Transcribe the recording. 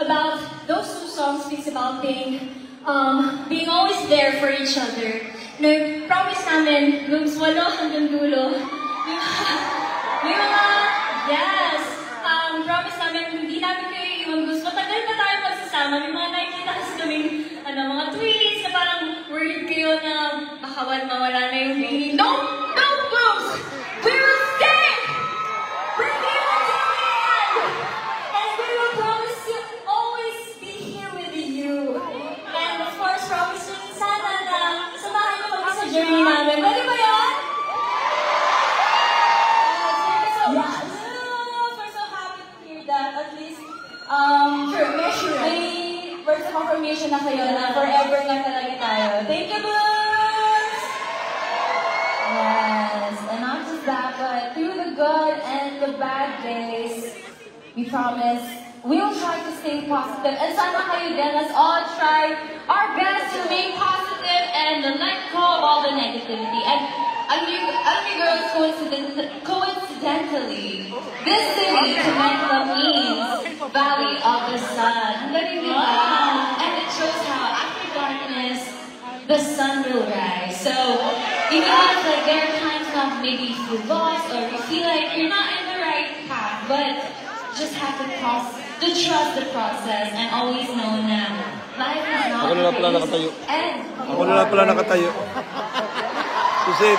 about those two songs speaks about being always there for each other. Promise namin, looms walo hanggang dulo. Yes, promise namin, hindi namin kayo iwan. Matagal na tayo magsasama. May mga nakikita kasi kaming mga tweets na parang worried kayo na mawala na yung meaning. No, Blooms! We will stay! Bring it until the end! And we will promise to always be here with you. And of course, promise to sana na samahan niyo kami sa journey namin. Pwede ba yun? We're so happy to hear that. At least, may words of confirmation na kayo na forever nga talaga tayo. Thank you, Blooms! Yes, and not just that, but through the good and the bad days, we promise we'll try to stay positive. And sana kayo din, let's all try our best to remain positive and let go of all the negativity. And Ugly Girls, coincidentally, this city, Temecula, means Valley of the Sun. And it shows how after darkness, the sun will rise. So, even if there are times when maybe you feel lost or you feel like you're not in the right path, but just have to trust the process and always know that life is not Ako na lang pala nakatayo. And Ako na lang pala nakatayo. Susit.